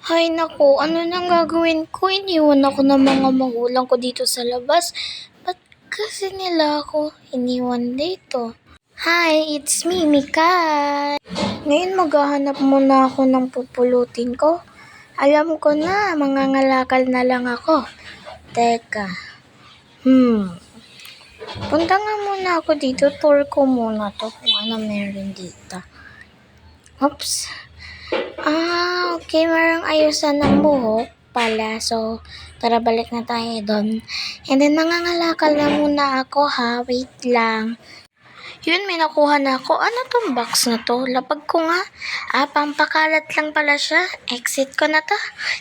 Hay naku, ano nang gagawin ko? Iniwan ako ng mga magulang ko dito sa labas. Ba't kasi nila ako iniwan dito? Hi, it's me, Mikay. Ngayon maghahanap muna ako ng pupulutin ko. Alam ko na, mangangalakal na lang ako. Teka. Punta nga muna ako dito. Tour ko muna to kung ano meron dito. Oops. Okay. Marang ayusan ng buhok pala. So, tara balik na tayo doon. And then, mangangalakal na muna ako ha. Wait lang. Yun, may nakuha na ako. Ano tong box na to? Lapag ko nga. Pampakalat lang pala siya. Exit ko na to.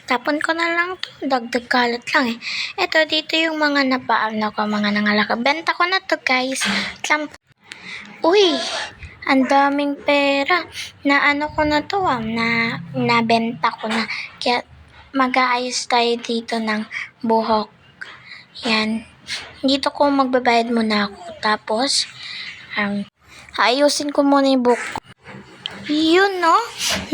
Tapon ko na lang to. Dagdag kalat lang eh. Eto, dito yung mga napaano ko, mga nangalakal. Benta ko na to, guys. Uy! Ang daming pera. Na ano ko na to nabenta ko na. Kaya mag-aayos tayo dito ng buhok. Yan. Dito ko magbabayad muna ako. Tapos, ayusin ko muna yung buhok. Yun, no?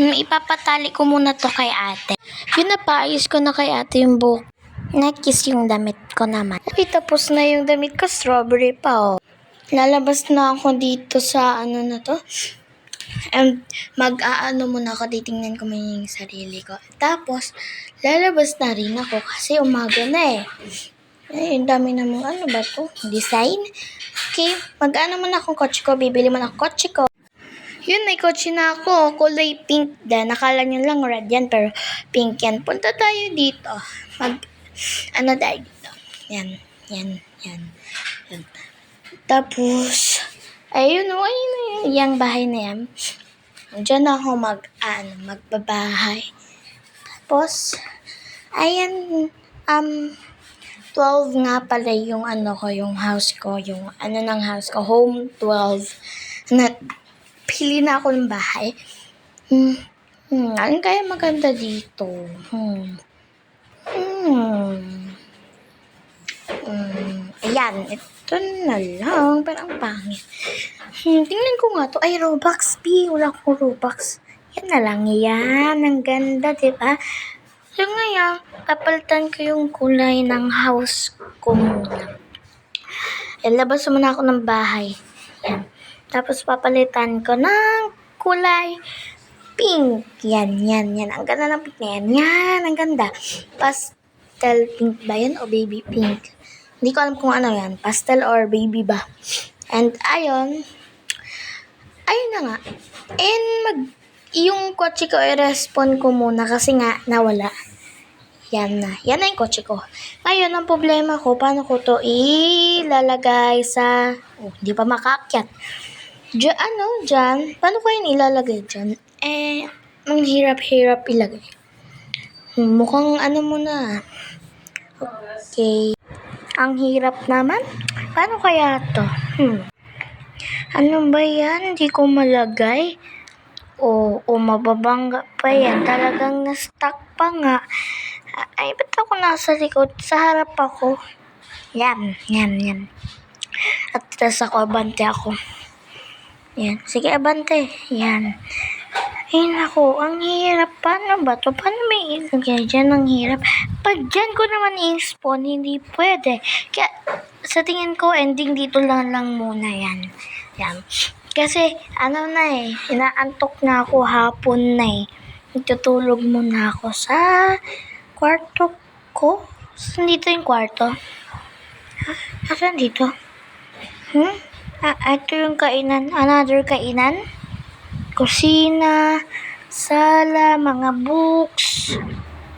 Ipapatali ko muna to kay ate. Yun, napaayos ko na kay ate yung buhok. Nakis yung damit ko naman. Uy, tapos na yung damit ko. Strawberry pa, oh. Lalabas na ako dito sa na to. And muna ako, titingnan ko muna yung sarili ko. Tapos, lalabas na rin ako kasi umaga na eh. Ang dami namang ba to? Design? Okay, muna akong kotse ko. Bibili muna akong kotse ko. Yun, may kotse na ako. Kulay pink din. Nakala nyo lang red yan, pero pink yan. Punta tayo dito. Tayo dito. Yan. Tapos, ayun yung bahay na yan. Diyan ako magbabahay. Tapos, ayan, 12 nga pala yung yung house ko, yung ng house ko, home 12. Pili na ako ng bahay. Ano kaya maganda dito? Ayan, ito na lang. Parang pangit. Tingnan ko nga to. Ay, Robux, B. Wala akong Robux. Yan na lang yan. Ang ganda, diba? So, ngayon, papalitan ko yung kulay ng house ko muna. Labas muna ako ng bahay. Yan. Tapos, papalitan ko ng kulay pink. Yan. Ang ganda ng pink na yan. Yan, ang ganda. Pastel pink ba yan o baby pink? Hindi ko alam kung ano yan. Pastel or baby ba? And ayun na nga. And yung kotse ko, i-respond ko muna kasi nga nawala. Yan na yung kotse ko. Ngayon, ang problema ko, paano ko to ilalagay sa... hindi pa makaakyat. Dyan. Paano ko yun ilalagay dyan? Ang hirap-hirap ilagay. Mukhang muna. Okay. Ang hirap naman. Paano kaya to? Ano ba yan? Hindi ko malagay. Mababangga pa yan. Talagang na-stuck pa nga. Ay, ba't ako nasa likod? Sa harap ako. Yan. At tas abante ako. Yan. Sige, abante. Yan. Ay, naku, ang hirap. Paano ba to? Paano may ilagay dyan? Ang hirap. Pag dyan ko naman i-spawn, hindi pwede. Kaya, sa tingin ko, ending dito lang muna yan. Yan. Kasi, inaantok na ako, hapon na eh. Nagtutulog muna ako sa kwarto ko. Saan dito yung kwarto? Saan dito? Ito yung kainan. Another kainan? Kusina, sala, mga books.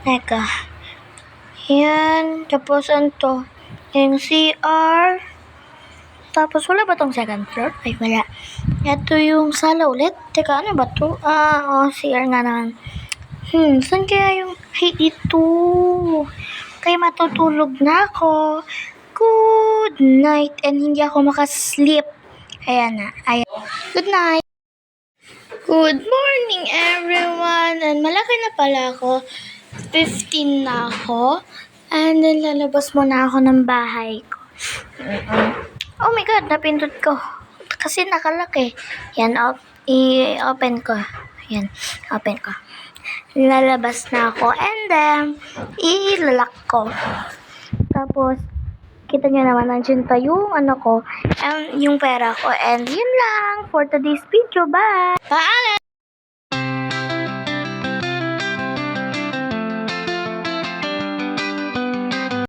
Teka. Yan. Tapos to? Yung CR. Tapos wala ba tong second floor? Ay, wala. Ito yung sala ulit. Teka, ano ba to? CR nga naman. Saan kaya yung... Hey, ito. Kaya matutulog na ako. Good night. And hindi ako makasleep. Ayan na. Good night. Good morning, everyone! And malaki na pala ako. 15 na ako. And then, lalabas muna ako ng bahay ko. Oh my God, napindot ko. Kasi nakalaki. Yan, i-open ko. Yan, open ko. lalabas na ako. And then, ilalak ko. Tapos, kita nyo naman, nandiyan pa yung ano ko, and yung pera ko. And yun lang for today's video. Bye! Paalam!